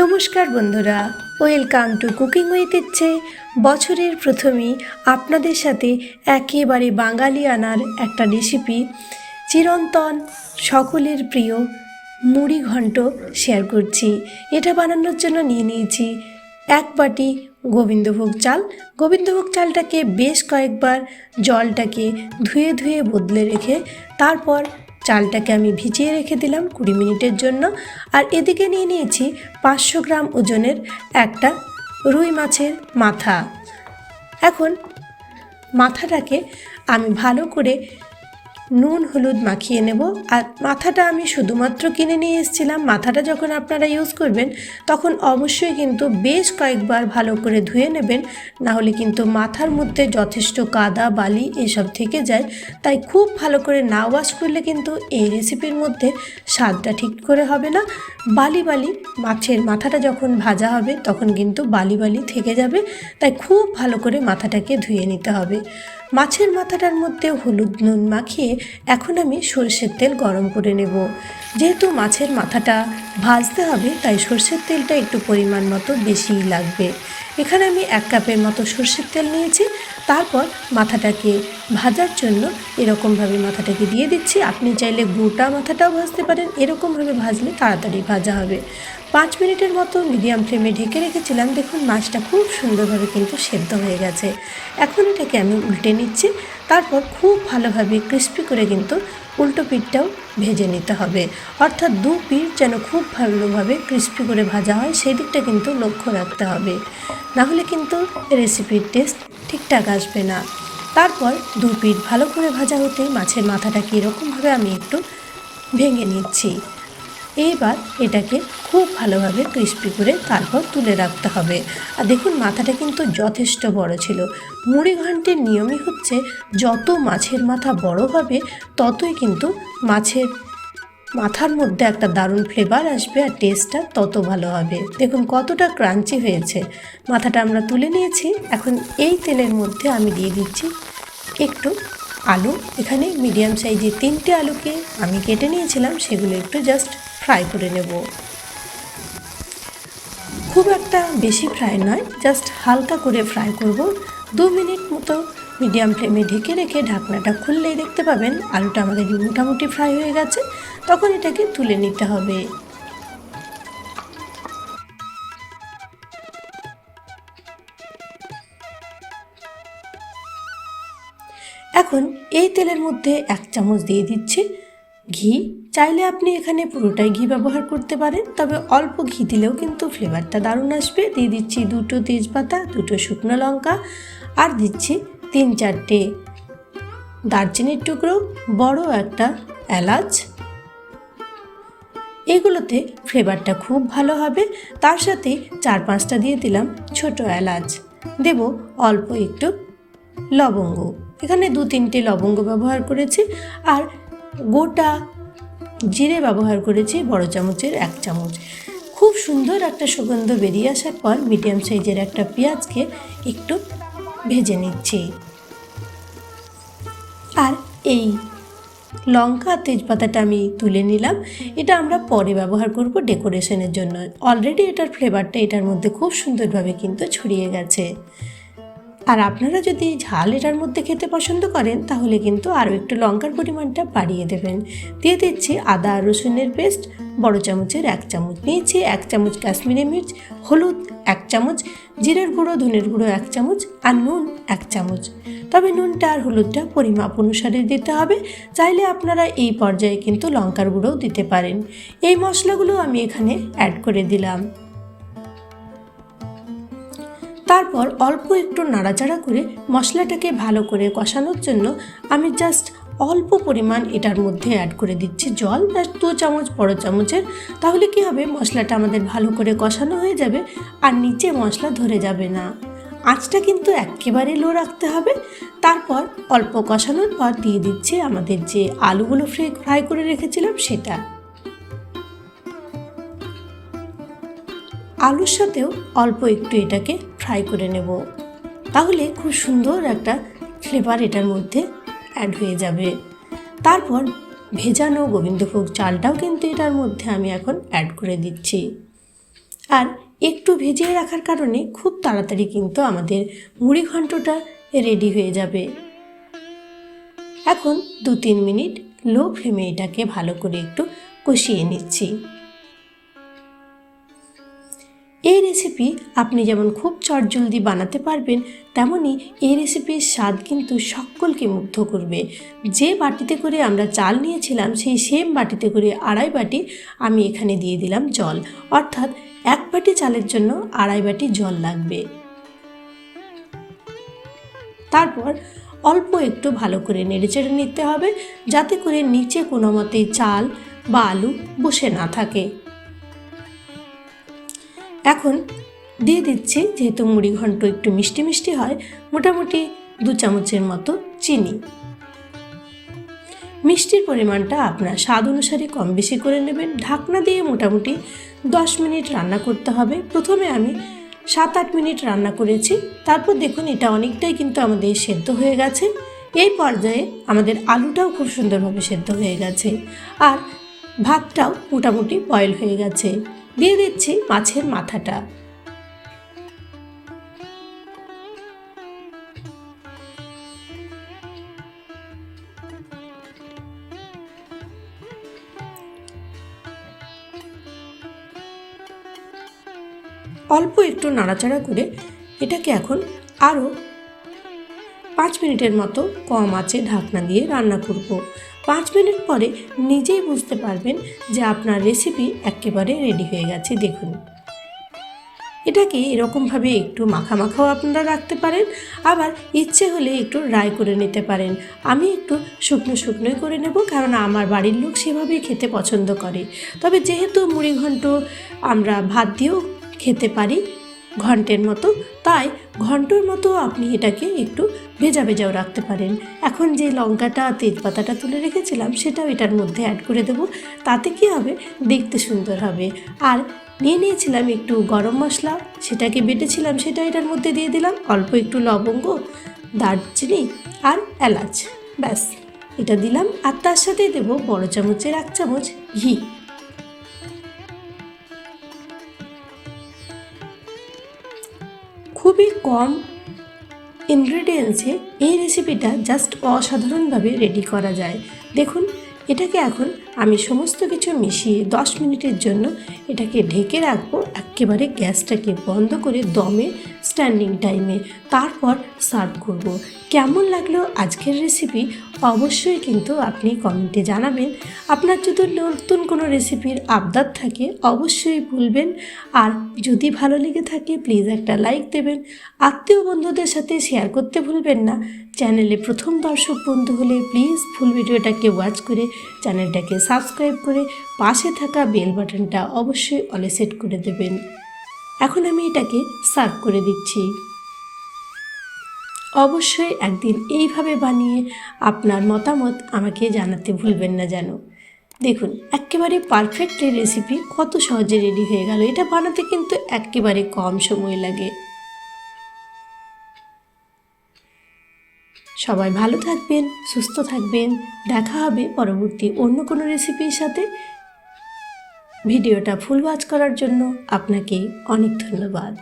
নমস্কার বন্ধুরা, welcome to cooking with ইচ্ছে। বছরের প্রথমেই আপনাদের সাথে একেবারে বাঙালি আনার একটা রেসিপি, চিরন্তন সকলের প্রিয় মুড়ি ঘন্ট শেয়ার করছি। এটা বানানোর জন্য নিয়ে নিয়েছি 1 বাটি গোবিন্দভোগ চাল। গোবিন্দভোগ চালটাকে বেশ কয়েকবার জলটাকে ধুয়ে বদলে রেখে তারপর চালটাকে আমি ভিজিয়ে রেখে দিলাম 20 মিনিটের জন্য। আর এদিকে নিয়ে নিয়েছি 500 গ্রাম ওজনের একটা রুই মাছের মাথা। এখন মাথাটাকে আমি ভালো করে নুন হলুদ মাখিয়ে নেব। আর মাথাটা আমি শুধুমাত্র কিনে নিয়ে এসেছিলাম। মাথাটা যখন আপনারা ইউজ করবেন তখন অবশ্যই কিন্তু বেশ কয়েকবার ভালো করে ধুয়ে নেবেন, না হলে কিন্তু মাথার মধ্যে যথেষ্ট কাদা বালি এসব থেকে যায়। তাই খুব ভালো করে না ওয়াশ করলে কিন্তু এই রেসিপির মধ্যে স্বাদটা ঠিক করে হবে না। বালি মাছের মাথাটা যখন ভাজা হবে তখন কিন্তু বালি থেকে যাবে। তাই খুব ভালো করে মাথাটাকে ধুয়ে নিতে হবে। মাছের মাথাটার মধ্যে হলুদ নুন মাখিয়ে এখন আমি সরষের তেল গরম করে নেব। যেহেতু মাছের মাথাটা ভাজতে হবে তাই সরষের তেলটা একটু পরিমাণ মতো বেশিই লাগবে। এখানে আমি 1 কাপের মতো সরষের তেল নিয়েছি। তারপর মাথাটাকে ভাজার জন্য এরকমভাবে মাথাটাকে দিয়ে দিচ্ছি। আপনি চাইলে গোটা মাথাটাও ভাজতে পারেন, এরকমভাবে ভাজলে তাড়াতাড়ি ভাজা হবে। 5 মিনিটের মতো মিডিয়াম ফ্লেমে ঢেকে রেখেছিলাম। দেখুন মাছটা খুব সুন্দরভাবে কিন্তু সেদ্ধ হয়ে গেছে। এখন এটাকে আমি উল্টে নিচ্ছি। তারপর খুব ভালোভাবে ক্রিস্পি করে কিন্তু উল্টো পিঠটাও ভেজে নিতে হবে, অর্থাৎ 2 পিঠ যেন খুব ভালোভাবে ক্রিস্পি করে ভাজা হয় সেই দিকটা কিন্তু লক্ষ্য রাখতে হবে, নাহলে কিন্তু রেসিপির টেস্ট ঠিকঠাক আসবে না। তারপর 2 পিঠ ভালো করে ভাজা হতে মাছের মাথাটাকে এরকমভাবে আমি একটু ভেঙে নিচ্ছি। এইবার এটাকে খুব ভালোভাবে ক্রিস্পি করে তারপর তুলে রাখতে হবে। আর দেখুন মাথাটা কিন্তু যথেষ্ট বড় ছিল। মুড়ি ঘন্টের নিয়মই হচ্ছে যত মাছের মাথা বড় হবে ততই কিন্তু মাছের মাথার মধ্যে একটা দারুণ ফ্লেভার আসবে আর টেস্টটা তত ভালো হবে। দেখুন কতটা ক্রাঞ্চি হয়েছে। মাথাটা আমরা তুলে নিয়েছি। এখন এই তেলের মধ্যে আমি দিয়ে দিচ্ছি একটু আলু। এখানে মিডিয়াম সাইজের 3টে আলুকে আমি কেটে নিয়েছিলাম, সেগুলো একটু জাস্ট ফ্রাই করে নেব। খুব একটা বেশি ফ্রাই নয়, জাস্ট হালকা করে ফ্রাই করব। 2 মিনিট মতো মিডিয়াম ফ্লেমে ঢেকে রেখে ঢাকনাটা খুললেই দেখতে পাবেন আলুটা আমাদের মোটামুটি ফ্রাই হয়ে গেছে। তখন এটাকে তুলে নিতে হবে। এখন এই তেলের মধ্যে 1 চামচ দিয়ে দিচ্ছি ঘি। চাইলে আপনি এখানে পুরোটাই ঘি ব্যবহার করতে পারেন, তবে অল্প ঘি দিলেও কিন্তু ফ্লেভারটা দারুণ আসবে। দিয়ে দিচ্ছি 2টো তেজপাতা, 2টো শুকনো লঙ্কা, আর দিচ্ছি 3-4টে দারচিনির টুকরো, বড় একটা এলাচ। এগুলোতে ফ্লেভারটা খুব ভালো হবে। তার সাথে 4-5টা দিয়ে দিলাম ছোট এলাচ। দেব অল্প একটু লবঙ্গ। এখানে 2-3টে লবঙ্গ ব্যবহার করেছি। আর গোটা জিরে ব্যবহার করেছি বড় চামচের 1 চামচ। খুব সুন্দর একটা সুগন্ধ বেরিয়ে আসার পর মিডিয়াম সাইজের একটা পেঁয়াজকে একটু ভেজে নিচ্ছি। আর এই লঙ্কা তেজপাতাটা আমি তুলে নিলাম। এটা আমরা পরে ব্যবহার করব ডেকোরেশনের জন্য। অলরেডি এটার ফ্লেভারটা এটার মধ্যে খুব সুন্দরভাবে কিন্তু ছড়িয়ে গেছে। আর আপনারা যদি ঝাল এটার মধ্যে খেতে পছন্দ করেন তাহলে কিন্তু আরও একটু লঙ্কার পরিমাণটা বাড়িয়ে দেবেন। দিয়ে দিচ্ছি আদা রসুনের পেস্ট বড় চামচের 1 চামচ নিয়েছি, 1 চামচ কাশ্মীরি মির্চ, হলুদ 1 চামচ, জিরের গুঁড়ো ধনের গুঁড়ো 1 চামচ, আর নুন 1 চামচ। তবে নুনটা আর হলুদটা পরিমাপ অনুসারে দিতে হবে। চাইলে আপনারা এই পর্যায়ে কিন্তু লঙ্কার গুঁড়োও দিতে পারেন। এই মশলাগুলো আমি এখানে অ্যাড করে দিলাম। তারপর অল্প একটু নাড়াচাড়া করে মশলাটাকে ভালো করে কষানোর জন্য আমি জাস্ট অল্প পরিমাণ এটার মধ্যে অ্যাড করে দিচ্ছি জল, 2 চামচ বড় চামচের। তাহলে কি হবে, মশলাটা আমাদের ভালো করে কষানো হয়ে যাবে আর নিচে মশলা ধরে যাবে না। আঁচটা কিন্তু একেবারে লো রাখতে হবে। তারপর অল্প কষানোর পর দিয়ে দিচ্ছি আমাদের যে আলুগুলো ফ্রাই করে রেখেছিলাম সেটা। আলুর সাথেও অল্প একটু এটাকে ফ্রাই করে নেব, তাহলে খুব সুন্দর একটা ফ্লেভার এটার মধ্যে অ্যাড হয়ে যাবে। তারপর ভেজানো গোবিন্দভোগ চালটাও কিন্তু এটার মধ্যে আমি এখন অ্যাড করে দিচ্ছি। আর একটু ভিজিয়ে রাখার কারণে খুব তাড়াতাড়ি কিন্তু আমাদের মুড়ি ঘন্টটা রেডি হয়ে যাবে। এখন 2-3 মিনিট লো ফ্লেমে এটাকে ভালো করে একটু কষিয়ে নিচ্ছি। এই রেসিপি আপনি যেমন খুব চটজলদি বানাতে পারবেন, তেমনি এই রেসিপির স্বাদ কিন্তু সকলকে মুগ্ধ করবে। যে বাটিতে করে আমরা চাল নিয়েছিলাম সেই সেম বাটিতে করে 2.5 বাটি আমি এখানে দিয়ে দিলাম জল, অর্থাৎ 1 বাটি চালের জন্য 2.5 বাটি জল লাগবে। তারপর অল্প একটু ভালো করে নেড়েচেড়ে নিতে হবে, যাতে করে নিচে কোনো মতেই চাল বা আলু বসে না থাকে। এখন দিয়ে দিচ্ছি, যেহেতু মুড়ি ঘন্ট একটু মিষ্টি মিষ্টি হয়, মোটামুটি 2 চামচের মতো চিনি। মিষ্টির পরিমাণটা আপনার স্বাদ অনুসারে কম বেশি করে নেবেন। ঢাকনা দিয়ে মোটামুটি 10 মিনিট রান্না করতে হবে। প্রথমে আমি 7-8 মিনিট রান্না করেছি, তারপর দেখুন এটা অনেকটাই কিন্তু আমাদের সেদ্ধ হয়ে গেছে। এই পর্যায়ে আমাদের আলুটাও খুব সুন্দরভাবে সেদ্ধ হয়ে গেছে, আর ভাতটাও মোটামুটি বয়েল হয়ে গেছে। দিয়ে দিচ্ছি মাছের মাথাটা। অল্প একটু নাড়াচাড়া করে এটাকে এখন আরও 5 মিনিটের মতো কম আঁচে ঢাকনা দিয়ে রান্না করব। 5 মিনিট পরে নিজেই বুঝতে পারবেন যে আপনার রেসিপি একেবারে রেডি হয়ে গেছে। দেখুন, এটাকে এরকমভাবে একটু মাখা মাখাও আপনারা রাখতে পারেন, আবার ইচ্ছে হলে একটু ড্রাই করে নিতে পারেন। আমি একটু শুকনো শুকনোই করে নেব, কারণ আমার বাড়ির লোক সেভাবেই খেতে পছন্দ করে। তবে যেহেতু মুড়ি ঘন্ট আমরা ভাত দিয়েও খেতে পারি ঘন্টের মতো, তাই ঘন্টর মতো আপনি এটাকে একটু ভেজা ভেজাও রাখতে পারেন। এখন যে লঙ্কাটা তেজপাতাটা তুলে রেখেছিলাম সেটাও এটার মধ্যে অ্যাড করে দেব, তাতে কি হবে, দেখতে সুন্দর হবে। আর নিয়েছিলাম একটু গরম মশলা, সেটাকে বেটেছিলাম, সেটা এটার মধ্যে দিয়ে দিলাম। অল্প একটু লবঙ্গ, দারচিনি আর এলাচ, ব্যাস এটা দিলাম। আর তার সাথে দেব বড় চামচের 1 চামচ ঘি। খুবই কম ইনগ্রেডিয়েন্টসে এই রেসিপিটা জাস্ট অসাধারণভাবে রেডি করা যায়। দেখুন, এটাকে এখন আমি সমস্ত কিছু মিশিয়ে 10 মিনিটের জন্য এটাকে ঢেকে রাখবো, একেবারে গ্যাসটাকে বন্ধ করে দমে স্ট্যান্ডিং টাইমে। তারপর সার্ভ করব। কেমন লাগলো আজকের রেসিপি অবশ্যই কিন্তু আপনি কমেন্টে জানাবেন। আপনার যদি নতুন কোনো রেসিপির আবদার থাকে অবশ্যই বলবেন। আর যদি ভালো লেগে থাকে প্লিজ একটা লাইক দেবেন। আত্মীয় বন্ধুদের সাথে শেয়ার করতে ভুলবেন না। চ্যানেলে প্রথম দর্শক বন্ধু হলে প্লিজ ফুল ভিডিওটাকে ওয়াচ করে চ্যানেলটাকে সাবস্ক্রাইব করে পাশে থাকা বেল বাটনটা অবশ্যই অলে সেট করে দেবেন। এখন আমি এটাকে সার্ভ করে দিচ্ছি। অবশ্যই একদিন এইভাবে বানিয়ে আপনার মতামত আমাকে জানাতে ভুলবেন না যেন। দেখুন, একেবারে পারফেক্টলি রেসিপি কত সহজে রেডি হয়ে গেল। এটা বানাতে কিন্তু একেবারে কম সময় লাগে। সবাই ভালো থাকবেন, সুস্থ থাকবেন। দেখা হবে পরবর্তী অন্য কোনো রেসিপির সাথে। ভিডিওটা ফুল ওয়াচ করার জন্য আপনাকে অনেক ধন্যবাদ।